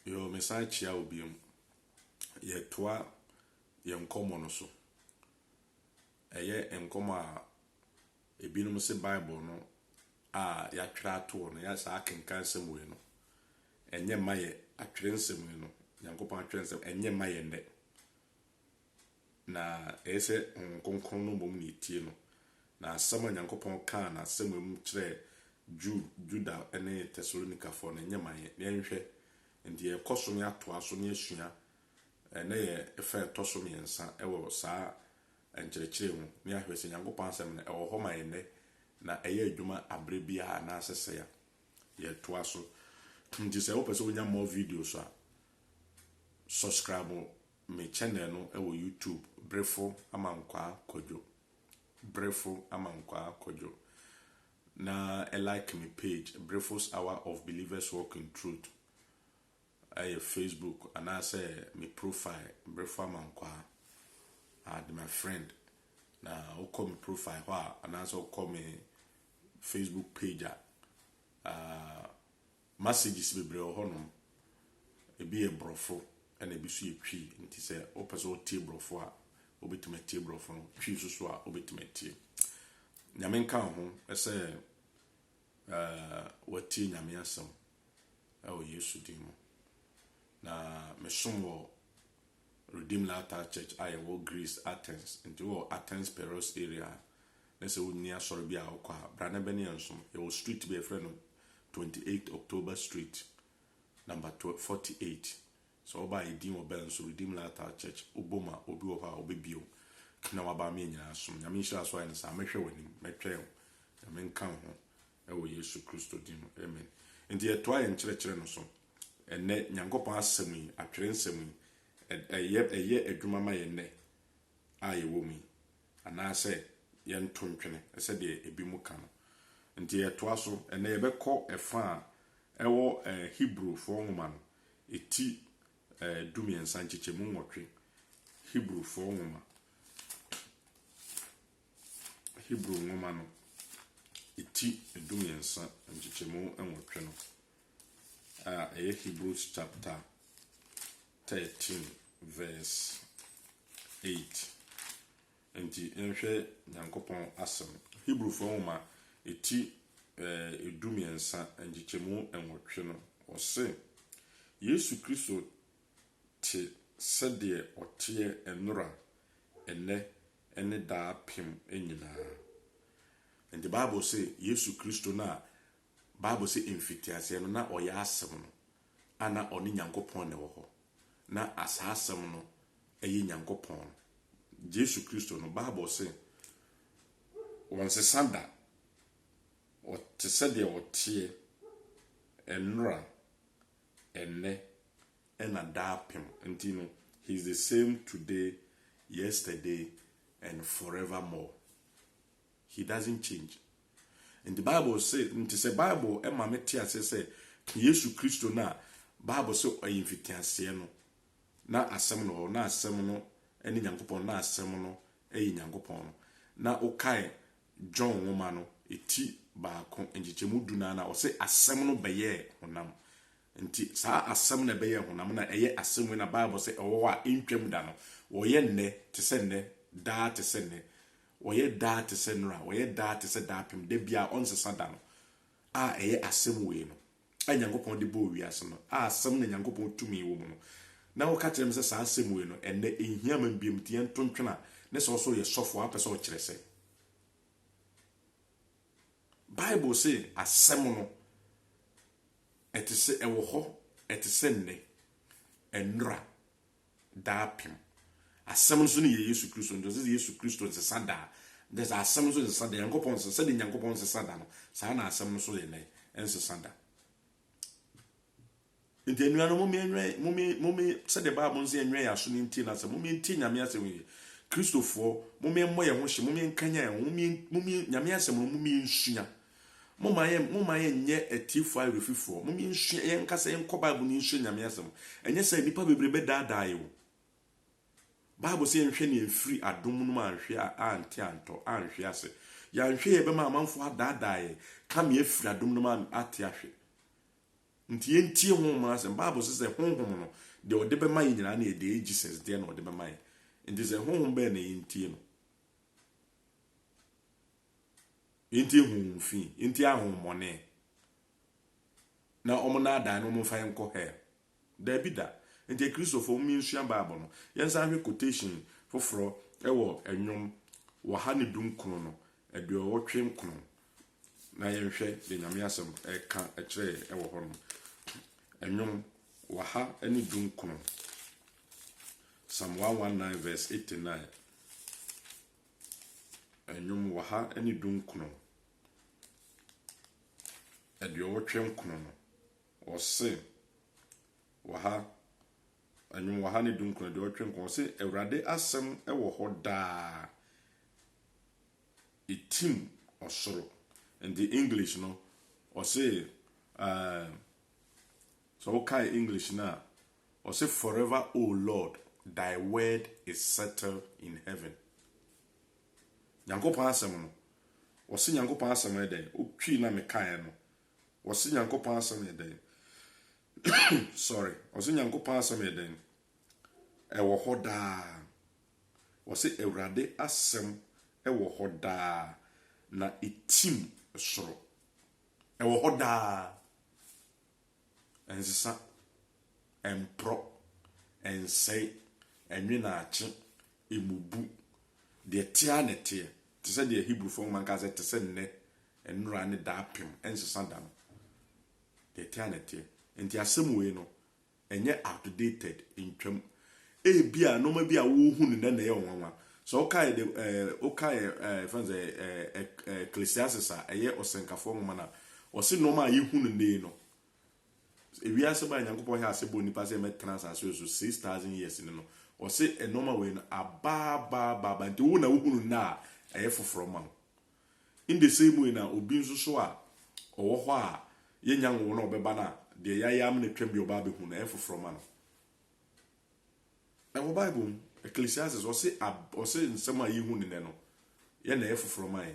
Yo mesan chia obium ye toa ye nkomo no so eye nkomo a ebinum se Bible no a ya twra ato no ya sa akenkan sem we no enye maye atwre nsem we no Nyankopon atwre nsem enye maye nde na ese nkonkron no bom ne tie no na asem Nyankopon kan na asem mu kire Juda ene Thessalonica for na enye maye ne nhwe ndi e koso ne ato aso ne asua ene ye efa toso me nsa ewo saa enkyerɛkyerɛ mu ne ahwɛ sɛ Nyankopɔn asɛm no ɛwɔ hɔ ma yɛnɛ na ɛyɛ adwuma abre bia na asɛsɛ ya yɛ toa so nti sɛ wopɛ sɛ wonya more videos a subscribe me channel no ɛwɔ YouTube Brefo Amankwa Kojo Brefo Amankwa Kojo na like me page Brefo's Hour of Believers Walk in Truth Facebook and I say me profile Brefo Amankwa my friend na o call me profile wa and also call me Facebook page messages bebre honom e bi e brofo and e bi so e twi nti se o person o tie brofo a obetime tie brofo no twi so a obetime tie nyame nka ho e se wati nyame asem e o Yesu din mo na me somwo Redeemed Latter Church Iowa Greece Athens into Athens Peros area. Nese wo nia sori bia okwa brana beni enso e wo street be a friend 28 October Street number 48. So oba edin wo ben so Redeemed Latter Church oboma obi wo ha obebio na waba me nyina so nyame hira so ayi nsa mehwe wani metwe nyame nka ho e wo Yesu Kristo din amen. Ndi etoa ye nkyerɛkyerɛ no so enne Nyankopɔn asɛm yi atwere nsɛm yi eye adwuma ma yenne aye wo mi anase ye ntontwene ese de ebi mu ka no nti etoa so ene ye bekọ efa a ewo Hebrew fo nwoma no eti dumiensa nchichemu nwotwe Hebrew fo nwoma Hebrew nwoma no eti dumiensa nchichemu nwotwe no Hebrews chapter 13 verse 8 enti enhwe Nyankopon asem Hebrew for ma eti edumiensa ngichemu enwotwe no ose Yesu Kristo te sede otie enura ene da pim enyina and the Bible say Yesu Kristo na Bible say infitiase no na oya asem no ana oni Nyankopon ne wo ho na asasem no eye Nyankopon Jesu Kristo no Bible say once sanda o te sede o tie enra enne ena dapem ntino he's the same today yesterday and forevermore. He doesn't change. And the Bible say the Bible e ma metia say Yesu Kristo na Bible say o infitiase no na asem no na asem no eni Nyankopon na asem no eyi Nyankopon no na okai John woman no eti baako enjichemu duna na o say asem no beye honam nti sa asem na beye honam na eye asem na Bible say owo a entwam da no wo ye nne te se nne da te se nne wo ye da te se nra wo ye da te se da pem de bia onsesa da no a eye asem we no a Nyankopon de bo wi asem no a asem na Nyankopon tumi wo mu no na wo ka kyerem se sa asem we no enne ehia man biem tie ntontwena ne so so ye sofo apese o kyere se Bible say asem no etise ewo ho etise nne enra da pem asem so ne Yesu Kristo ndo se Yesu Kristo nse sada there's asem so nse sada Nyankopon se sada Nyankopon nse sada no sa na asem so ye ne nse sada nti enua no mumi se de Bible nse enua ya so nti na se mumi nti nyame asem yi Kristofo mumi moye ho hye mumi nkanya ya mumi nyame asem mumi nsua muma ye nye etifo arefifo mumi nsua ye nkasa ye nkoba Bible ni nsua nyame asem enye se nipa bebrebe daadaa yo Bible say nhwe ne mfiri adom no ma nhwe a anti anto anhwe ase ya nhwe ye be ma amanfo adaadaa ye kam ye firi adom no ma ate ahwe nti yentie honhom asɛm Bible says honhom no de ode be mai nyina na de Jesus de na ode be mai nti sɛ honhom be na yentie no yentie honhom fi yentie ahom mone na omo na ada no mo fa enko he da bi da nti Christopher mi nsua Bible no yensa hwe quotation foforo ewo enwom wo ha ne dunkunu no aduo twemkunu na yenhwe de nyame asem eka ekire ewo ho no enwom wo ha ne dunkunu Psalm 119 verse 89 enwom wo ha ne dunkunu aduo twemkunu no ose wo ha enwom wo ha ne dunkunu aduo twemkunu ose Awurade asem ewo ho daa itim osoro. In the English no or say so okay English now or say forever O Lord thy word is settled in heaven. Yankopon asem no or say Yankopon asem e den o twi na me kan no or say Yankopon asem e den sorry or say Yankopon asem e den e wo ho daa or say Awurade asem e wo ho daa na itim soro ewo hoda ensesa empro ensei enwe na ache emubu de tia ne tie te se de Hebrew fo man ka se te se nne enura ne da apem ensesa dam de tia ne tie enti asem we no enye outdated intwam bia no ma bia wo hu ne na ye onwanwa so okay the friends Ecclesiastes eye osenkafo ngoma o se no ma ye hunu ne no ewiase ba Nyankopon ha asebo nipa se metena so 6000 years ne no o se enoma we no aba nti wo na wo hunu na eye foforo ma in the same way na obi nso so a owo ho a ye nyanwo na obeba na de yayam na twam bi oba be hunu eye foforo ma no na wo Bible Ecclesiastes o se nsema yi hu ne no ye na efoforo man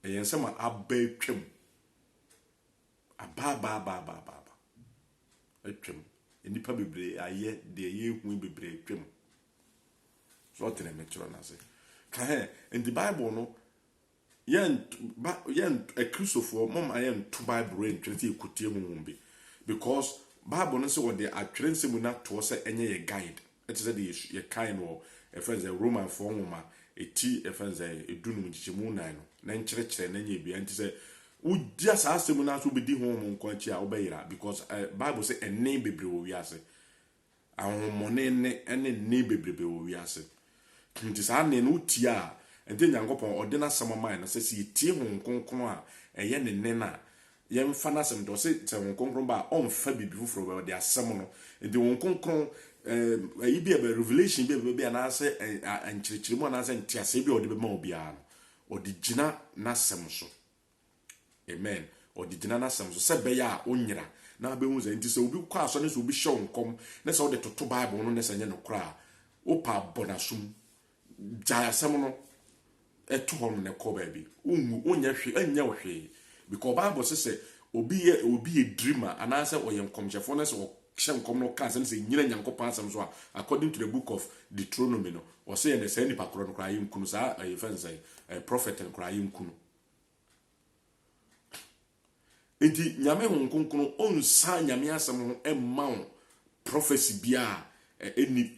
e nsema abetwem aba etwem enipa bebre aye de ye hu bebre etwem so tere metro na se ka he in the Bible no yen a Christopher mom ayen to Bible in 20 ekutie hu bi because Bible no se wo de atwere nsemu na to se enye ye guide. It is the kind of a friends a Roman form, a tea, a friends a dunum chimunano, then church and then ye be and say, would just ask them now to be home on Quantia Obeira because Bible say a name be brew yase. Our money any name be brew yase. It is only no tia and then young upon ordinary summer mine, says he tea on conqua, a yen and nena. Young fanasm does it, some concromba on Fabi before their summoner, and the one concron. Be a revelation be an answer and chirimu and answer and tiasebi or the mobian or the gina nasamso. Amen. Or the gina nasamso. Sebeya onyra. Now be who's and this will be class on this will be shown come. That's all the to Bible on this and no cry. Opa bonasum. Jaya samono. A 2 home na call baby. Unya she and yawashi. Because Bible says, Obi a dreamer and answer or young comchafoness or Shem come no can't say Nina Yankopon asem according to the book of Deuteronomy no or say and the same pakron crying kunusa a friends a prophet and crying kunu. Enti nyame honkonkunu on sa nyame asem emma prophecy bia eni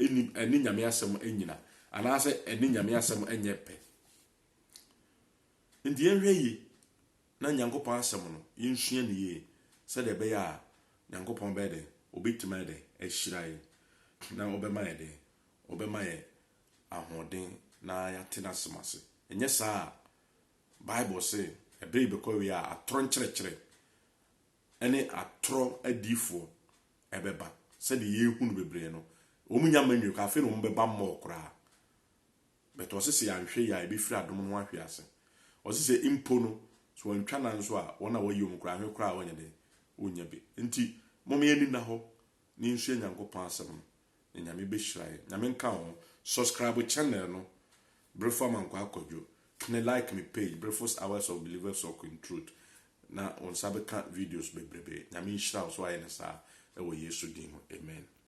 nyame asem enyina ana say eni nyame asem enyepe. Enti enhwe yi na Yankopon asem no yensua ne yi se de be ya Yankopon be de obitima de ehyirai na obemaye ahoden na yatena semase enye saa Bible say ebe bekọ wi a atoro nkyerɛkyerɛ ene atoro adifo ebeba se de yehunu bebre no omunya manyu ka fe no mbeba mmɔ kora beto se ya nhwe ya ebe firi adom no ahwe ase osise impo no so antwa na nso a wona wayom kora ahwe kora wanya de onya be nti mom ye ni na ho ni nsu Nyankopon asem no nyame be hyirai nyame nka ho subscribe channel no Breakfast man kwa akodwo can like me page Breakfast Hours of Believers Walk in Truth na on nsa bɛka videos bebrebe nyame nhyira wo so ayɛ ne saa ɛwɔ yesu din ho amen